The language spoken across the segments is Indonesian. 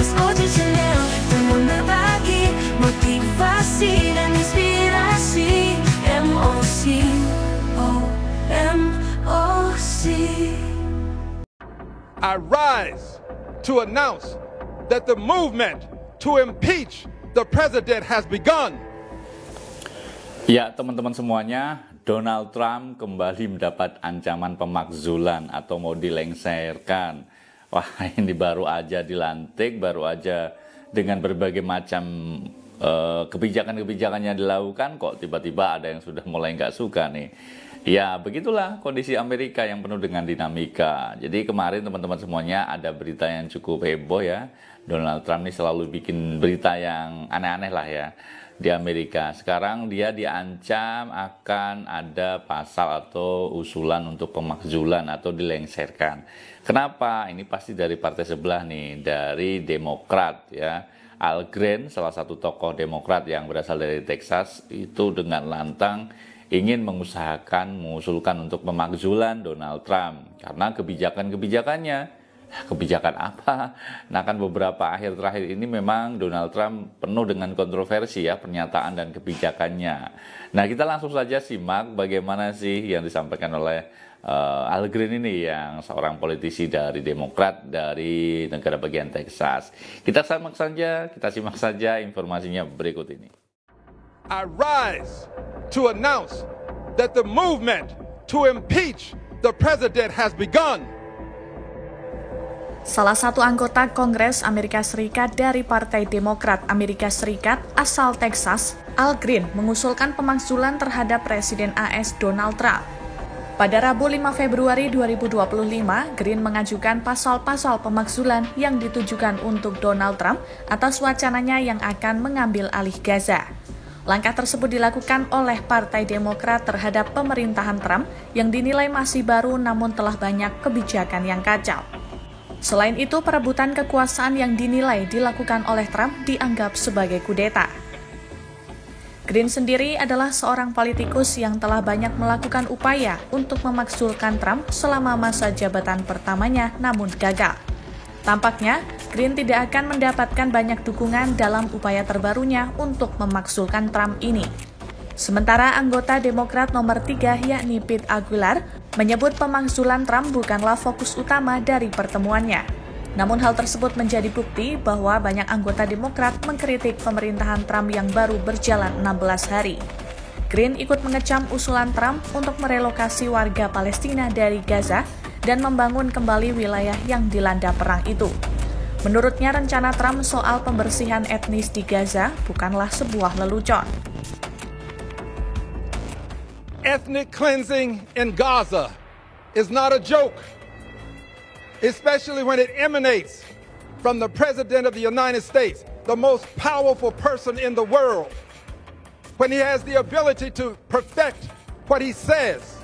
Mas Oji Channel dengan berbagi motivasi dan inspirasi. MOC, MOC. I rise to announce that the movement to impeach the president has begun. Ya, teman-teman semuanya, Donald Trump kembali mendapat ancaman pemakzulan atau mau dilengsarkan. Wah, ini baru aja dilantik, baru aja dengan berbagai macam kebijakan-kebijakannya dilakukan, kok tiba-tiba ada yang sudah mulai nggak suka nih. Ya, begitulah kondisi Amerika yang penuh dengan dinamika. Jadi kemarin teman-teman semuanya ada berita yang cukup heboh ya. Donald Trump ini selalu bikin berita yang aneh-aneh lah ya di Amerika. Sekarang dia diancam akan ada pasal atau usulan untuk pemakzulan atau dilengsarkan. Kenapa? Ini pasti dari partai sebelah nih, dari Demokrat ya. Al Green, salah satu tokoh Demokrat yang berasal dari Texas, itu dengan lantang ingin mengusulkan untuk pemakzulan Donald Trump karena kebijakan-kebijakannya. Kebijakan apa? Nah, kan beberapa akhir terakhir ini memang Donald Trump penuh dengan kontroversi ya, pernyataan dan kebijakannya. Nah, kita langsung saja simak bagaimana sih yang disampaikan oleh Al Green ini, yang seorang politisi dari Demokrat dari negara bagian Texas. Kita simak saja informasinya berikut ini. I rise to announce that the movement to impeach the president has begun. Salah satu anggota Kongres Amerika Serikat dari Partai Demokrat Amerika Serikat asal Texas, Al Green, mengusulkan pemakzulan terhadap Presiden AS Donald Trump. Pada Rabu 5 Februari 2025, Green mengajukan pasal-pasal pemakzulan yang ditujukan untuk Donald Trump atas wacananya yang akan mengambil alih Gaza. Langkah tersebut dilakukan oleh Partai Demokrat terhadap pemerintahan Trump yang dinilai masih baru namun telah banyak kebijakan yang kacau. Selain itu, perebutan kekuasaan yang dinilai dilakukan oleh Trump dianggap sebagai kudeta. Green sendiri adalah seorang politikus yang telah banyak melakukan upaya untuk memakzulkan Trump selama masa jabatan pertamanya namun gagal. Tampaknya, Green tidak akan mendapatkan banyak dukungan dalam upaya terbarunya untuk memakzulkan Trump ini. Sementara anggota Demokrat nomor 3 yakni Pete Aguilar menyebut pemakzulan Trump bukanlah fokus utama dari pertemuannya. Namun hal tersebut menjadi bukti bahwa banyak anggota Demokrat mengkritik pemerintahan Trump yang baru berjalan 16 hari. Green ikut mengecam usulan Trump untuk merelokasi warga Palestina dari Gaza dan membangun kembali wilayah yang dilanda perang itu. Menurutnya, rencana Trump soal pembersihan etnis di Gaza bukanlah sebuah lelucon. Ethnic cleansing in Gaza is not a joke, especially when it emanates from the President of the United States, the most powerful person in the world, when he has the ability to perfect what he says.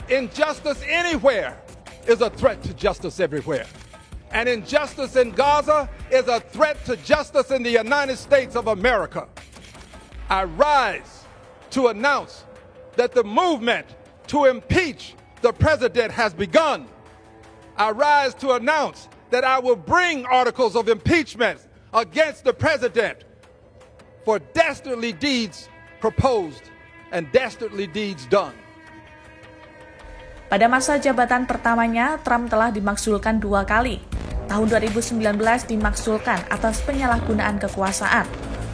Injustice anywhere is a threat to justice everywhere. And injustice in Gaza is a threat to justice in the United States of America. I rise to announce that the movement to impeach the president has begun. I rise to announce that I will bring articles of impeachment against the president for dastardly deeds proposed and dastardly deeds done. Pada masa jabatan pertamanya, Trump telah dimakzulkan 2 kali. Tahun 2019 dimakzulkan atas penyalahgunaan kekuasaan.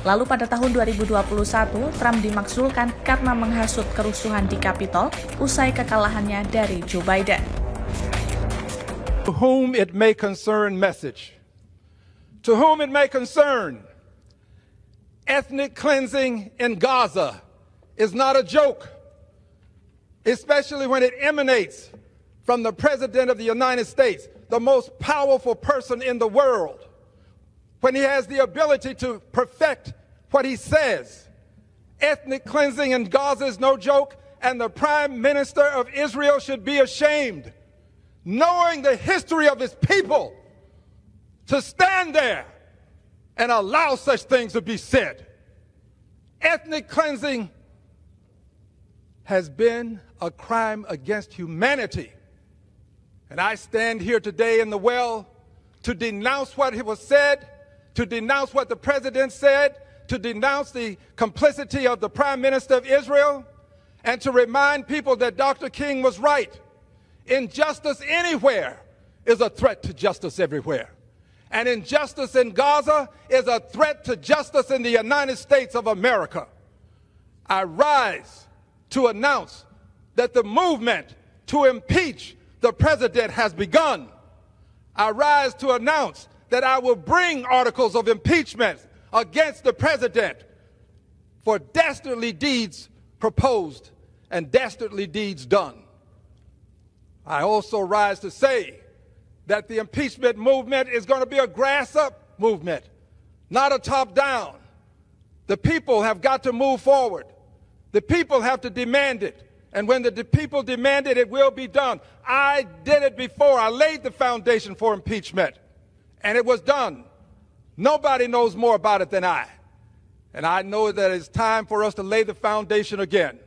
Lalu pada tahun 2021, Trump dimakzulkan karena menghasut kerusuhan di Capitol usai kekalahannya dari Joe Biden. To whom it may concern message. To whom it may concern, ethnic cleansing in Gaza is not a joke, especially when it emanates from the President of the United States, the most powerful person in the world, when he has the ability to perfect what he says. Ethnic cleansing in Gaza is no joke, and the Prime Minister of Israel should be ashamed, knowing the history of his people, to stand there and allow such things to be said. Ethnic cleansing has been a crime against humanity. And I stand here today in the well to denounce what was said to denounce what the president said, to denounce the complicity of the Prime Minister of Israel, and to remind people that Dr. King was right. Injustice anywhere is a threat to justice everywhere. And injustice in Gaza is a threat to justice in the United States of America. I rise to announce that the movement to impeach the president has begun. I rise to announce that I will bring articles of impeachment against the president for dastardly deeds proposed and dastardly deeds done. I also rise to say that the impeachment movement is going to be a grass-up movement, not a top-down. The people have got to move forward. The people have to demand it. And when the people demand it, it will be done. I did it before. I laid the foundation for impeachment, and it was done. Nobody knows more about it than I. And I know that it's time for us to lay the foundation again.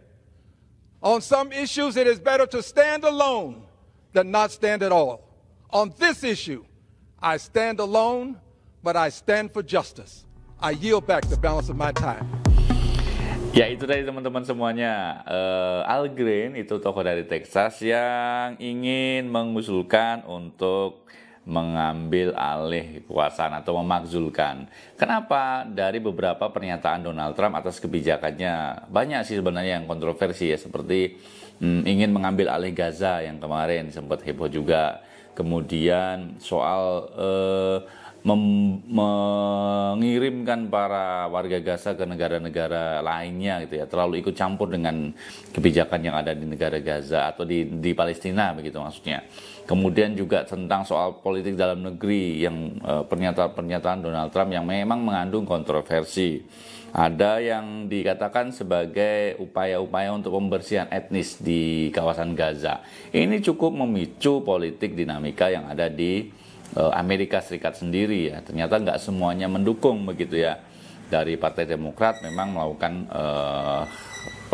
On some issues, it is better to stand alone than not stand at all. On this issue, I stand alone, but I stand for justice. I yield back the balance of my time. Ya, itu dari teman-teman semuanya. Al Green itu tokoh dari Texas yang ingin mengusulkan untuk mengambil alih kekuasaan atau memakzulkan. Kenapa? Dari beberapa pernyataan Donald Trump atas kebijakannya. Banyak sih sebenarnya yang kontroversi ya, seperti ingin mengambil alih Gaza yang kemarin sempat heboh juga. Kemudian soal mengirimkan para warga Gaza ke negara-negara lainnya gitu ya, terlalu ikut campur dengan kebijakan yang ada di negara Gaza atau di Palestina begitu maksudnya. Kemudian juga tentang soal politik dalam negeri yang pernyataan Donald Trump yang memang mengandung kontroversi. Ada yang dikatakan sebagai upaya-upaya untuk pembersihan etnis di kawasan Gaza. Ini cukup memicu politik dinamika yang ada di Amerika Serikat sendiri ya. Ternyata nggak semuanya mendukung begitu ya. Dari Partai Demokrat memang melakukan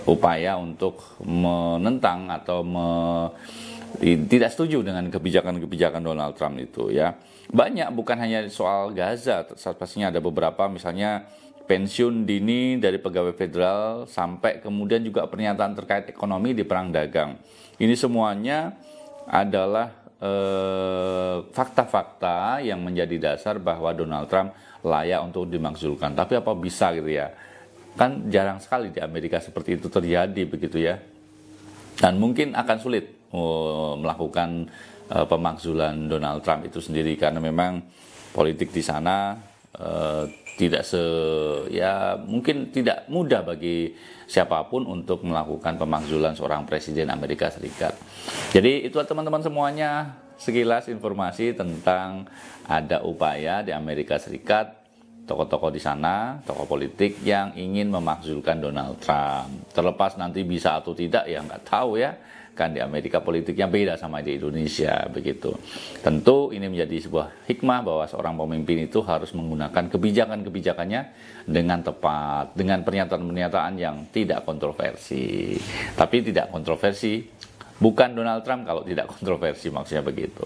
upaya untuk menentang atau tidak setuju dengan kebijakan-kebijakan Donald Trump itu ya. Banyak, bukan hanya soal Gaza, pastinya ada beberapa, misalnya pensiun dini dari pegawai federal, sampai kemudian juga pernyataan terkait ekonomi di perang dagang. Ini semuanya adalah fakta-fakta yang menjadi dasar bahwa Donald Trump layak untuk dimakzulkan. Tapi apa bisa gitu ya? Kan jarang sekali di Amerika seperti itu terjadi begitu ya. Dan mungkin akan sulit melakukan pemakzulan Donald Trump itu sendiri karena memang politik di sana mungkin tidak mudah bagi siapapun untuk melakukan pemakzulan seorang presiden Amerika Serikat. Jadi itu teman-teman semuanya sekilas informasi tentang ada upaya di Amerika Serikat, tokoh-tokoh di sana, tokoh politik yang ingin memakzulkan Donald Trump. Terlepas nanti bisa atau tidak ya nggak tahu ya. Kan di Amerika politiknya beda sama di Indonesia begitu. Tentu ini menjadi sebuah hikmah bahwa seorang pemimpin itu harus menggunakan kebijakan-kebijakannya dengan tepat, dengan pernyataan-pernyataan yang tidak kontroversi. Tapi tidak kontroversi, bukan Donald Trump kalau tidak kontroversi, maksudnya begitu.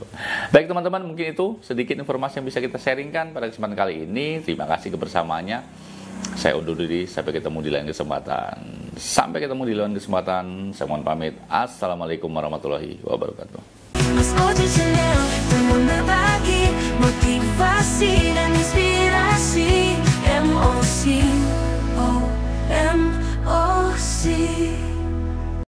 Baik teman-teman, mungkin itu sedikit informasi yang bisa kita sharingkan pada kesempatan kali ini. Terima kasih kebersamaannya. Saya undur diri, sampai ketemu di lain kesempatan. Sampai ketemu di lain kesempatan. Saya mohon pamit. Assalamualaikum warahmatullahi wabarakatuh. Mas Oji Channel, untuk berbagi motivasi dan inspirasi.